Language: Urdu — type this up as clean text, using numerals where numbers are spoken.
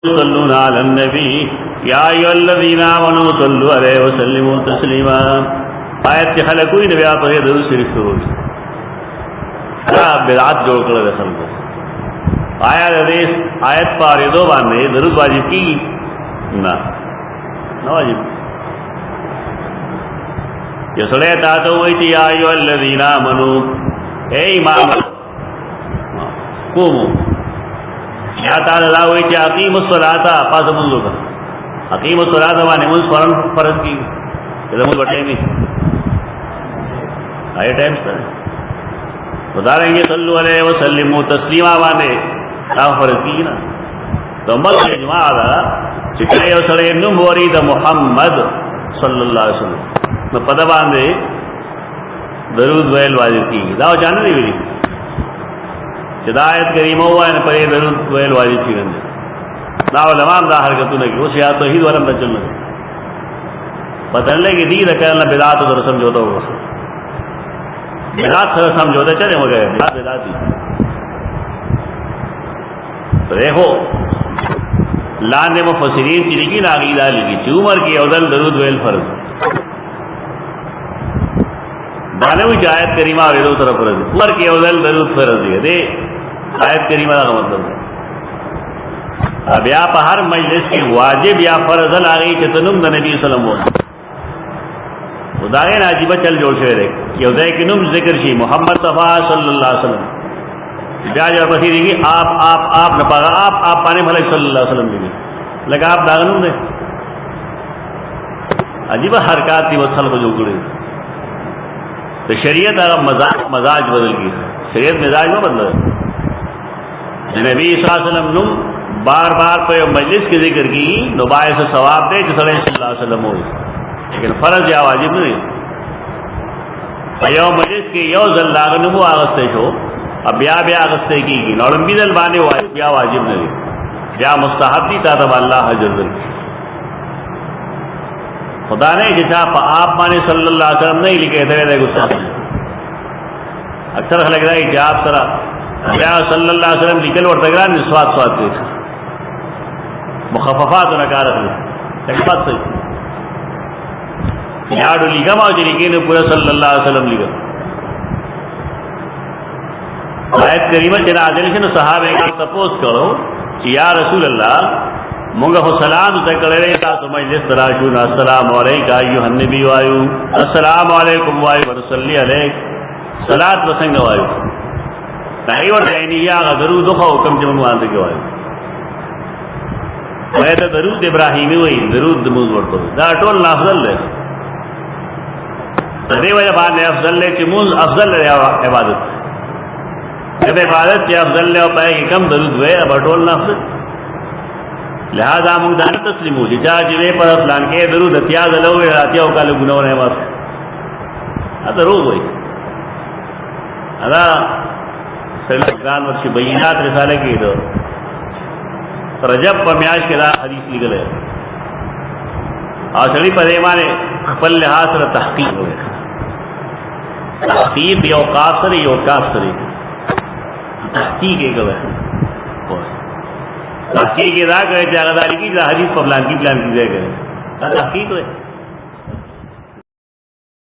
صلون علی النبی یا ایھا الذین آمنوا صلوا علیہ وسلموا تسلیما. آیت کې خلک کوئی نبی آپ ته درود شریف شروع دا بدعت جوړ کړل خلکو. آیت پاره دو باندې درود واجب کی نه واجب. یہ سڑے تاته وایي چې یا ایھا الذین آمنوا اے ایمان قوموا یا تعالی لا وایي چې اقیموا الصلاة پس منځو کا اقیموا الصلاة باندې موږ فرض کی زموږ وټه می آئے ٹائم سره خدا رنگے صلو علیہ وسلم تسلیما باندې دا فرض کی نا تو مل اجماع دا چې کله یو سره نوم وری د محمد صلی الله علیه وسلم نو په دا باندې درود ویل واجب کی دا جان دی ویلي ہدایت کریمہ ہوا ہے پر درود ویل واجب کی گندے دا علماء دا حرکتوں نے کہ اس یا توحید ورم نہ چلنا بدلنے کی دید کرنا بدعت اور سمجھوتا ہوگا بدعت سے سمجھوتا چلے ہو گئے بدعت ہی تو دیکھو لانے مفسرین کی لکھی عقیدہ لکھی کہ عمر کی اول درود ویل فرض دانے ہوئی آیت کریمہ اور دو طرف فرض عمر کی اول درود فرض ہے دے آیت کریمہ کا مطلب ہے. اب یا پا ہر مجلس کی واجب یا فرض لاغی چتنم دا نبی صلی اللہ علیہ وسلم ادارین عجیبہ چل جوڑ شوئے رہے کہ ادھے کنم ذکر شی محمد صفحہ صلی اللہ علیہ وسلم بیا جو پسی دیگی آپ نپاگا آپ پانے ملک صلی اللہ علیہ وسلم دیگی لگا آپ داغنم دے عجیبہ حرکات تھی وہ خلق جو گڑے تو شریعت اگر مزاج بدل گئی شریعت مزاج میں بدل ہے. نبی صلی اللہ علیہ وسلم نم بار بار کوئی مجلس کی ذکر کی نو باعث ثواب دے کہ صلی اللہ علیہ وسلم ہوئی لیکن فرض یا واجب نہیں. یو مجلس کی یو ذل لاغنمو آغستے شو اب بیا آغستے کی نوڑنبی ذل بانے بیا واجب نہیں بیا مستحب دی تاتب اللہ حجر ذل خدا نے جیسا آپ مانے صلی اللہ علیہ وسلم نہیں لکھے تھے گسا اکثر خلق رہا ہے جاب سرا یا صلی اللہ علیہ وسلم لکھل اور تگران سواد دیکھا مخففات نکار اخلی تکبات صحیح یاڑو لکھا ماں جو لکھے نے پورا صلی اللہ علیہ وسلم لکھا. آیت کریمہ چنا عدل سے صحابہ ایک تپوس کرو کہ یا رسول اللہ مونگا خو سلام تکڑے رہے تاسو مجلس تراشون السلام علیکہ ایوہ النبی وایو السلام علیکم وایو ورسلی علیک صلاة وسنگ وایو تحیی ورد اینی یا درود دخوا حکم جمن وانتے کے وایو ویتا درود ابراہیمی وی درود دموز ورطو دا ٹول افضل لے دے وجہ باندے افضل لے چی موز افضل لے عبادت جب عبادت چی افضل لے پائے کہ کم درود وے اب ٹول افضل لہذا مقدان تسلیم ہو جا جوے پر افلان کے درود اتیاز لوے راتیا ہو کالو گناہ رہے واسے اتا روز ہوئی ادا سلام ورشی بینات رسالے کی دو رجب پر میاش کے دا حدیث لگل ہے اور سڑی پر ایمانے خپل لحاظ سر تحقیق ہوئے تحقیق یو قاصری یو کافری تحقیق ایک ہے تحقیق ادا کرے جاگداری کی حدیث پر پلان کی جائے کرے تحقیق ہوئے